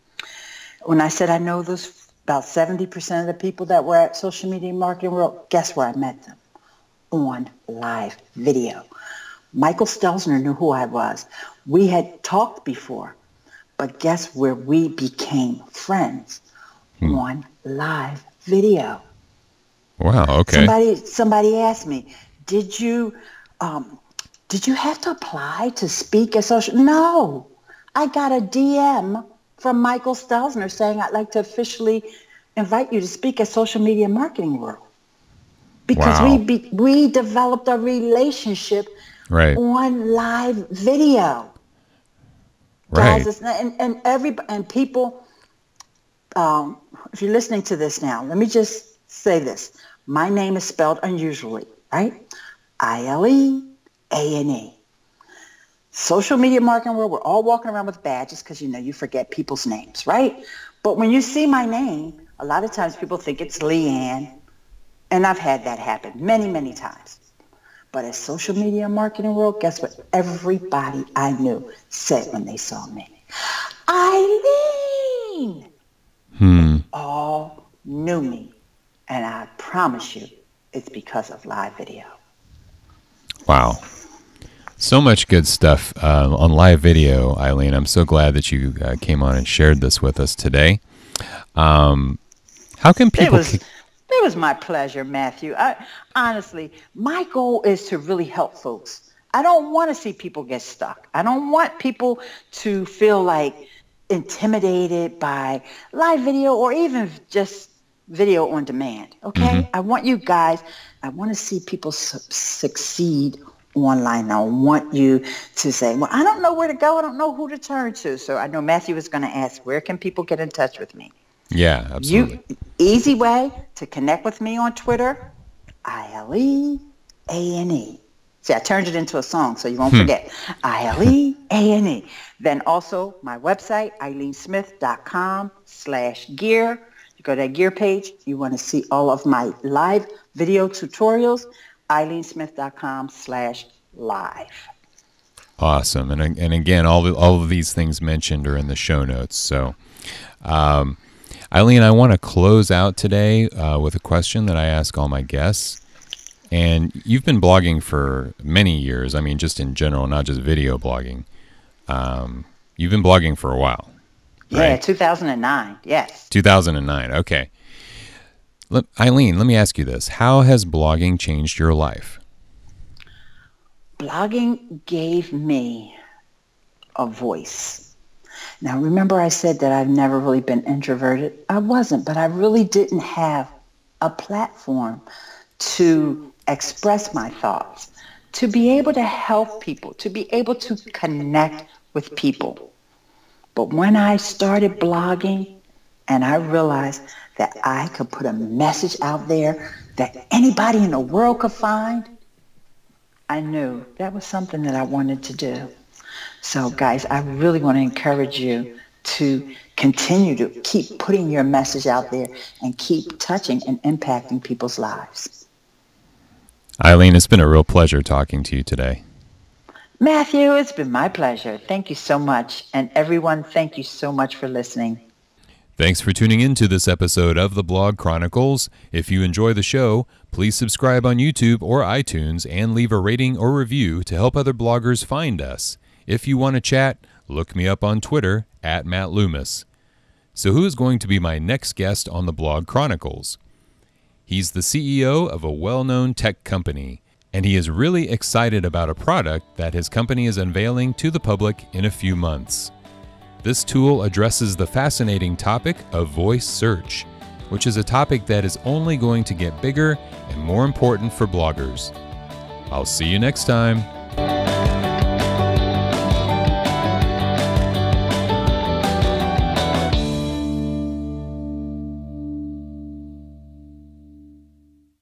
when I said I know those about 70% of the people that were at Social Media Marketing World, guess where I met them? On live video. Michael Stelzner knew who I was. We had talked before, but guess where we became friends? On live video. Wow. Okay. Somebody asked me, did you have to apply to speak at social? No, I got a DM from Michael Stelzner saying I'd like to officially invite you to speak at Social Media Marketing World, because we developed a relationship on live video. Right. Guys, and people. If you're listening to this now, let me just say this. My name is spelled unusually, right? Ileane. Social Media Marketing World, we're all walking around with badges because, you know, you forget people's names, right? But when you see my name, a lot of times people think it's Leanne, and I've had that happen many, many times. But at Social Media Marketing World, guess what everybody I knew said when they saw me? Ileane! They all knew me. And I promise you, it's because of live video. Wow. So much good stuff on live video, Ileane. I'm so glad that you came on and shared this with us today. How can people... It was my pleasure, Matthew. Honestly, my goal is to really help folks. I don't want to see people get stuck. I don't want people to feel like intimidated by live video or even just video on demand. Okay? I want you guys, I want to see people succeed online. I want you to say, well, I don't know where to go. I don't know who to turn to. So I know Matthew was going to ask, where can people get in touch with me? Yeah, absolutely. Easy way to connect with me on Twitter, Ileane. See, I turned it into a song, so you won't forget. Ileane. Then also my website, IleaneSmith.com/gear. You go to that gear page. You want to see all of my live video tutorials, IleaneSmith.com/live. Awesome. And again, all of these things mentioned are in the show notes. So, Ileane, I want to close out today with a question that I ask all my guests. And you've been blogging for many years. I mean, just in general, not just video blogging. You've been blogging for a while. Yeah, right? 2009. Yes. 2009. Okay. Ileane, let me ask you this. How has blogging changed your life? Blogging gave me a voice. Now, remember I said that I've never really been introverted? I wasn't, but I really didn't have a platform to express my thoughts, to be able to help people, to be able to connect with people. But when I started blogging and I realized that I could put a message out there that anybody in the world could find, I knew that was something that I wanted to do. So guys, I really want to encourage you to continue to keep putting your message out there and keep touching and impacting people's lives. Ileane, it's been a real pleasure talking to you today. Matthew, it's been my pleasure. Thank you so much. And everyone, thank you so much for listening. Thanks for tuning in to this episode of the Blog Chronicles. If you enjoy the show, please subscribe on YouTube or iTunes and leave a rating or review to help other bloggers find us. If you want to chat, look me up on Twitter at Matt Loomis. So who is going to be my next guest on the Blog Chronicles? He's the CEO of a well-known tech company, and he is really excited about a product that his company is unveiling to the public in a few months. This tool addresses the fascinating topic of voice search, which is a topic that is only going to get bigger and more important for bloggers. I'll see you next time.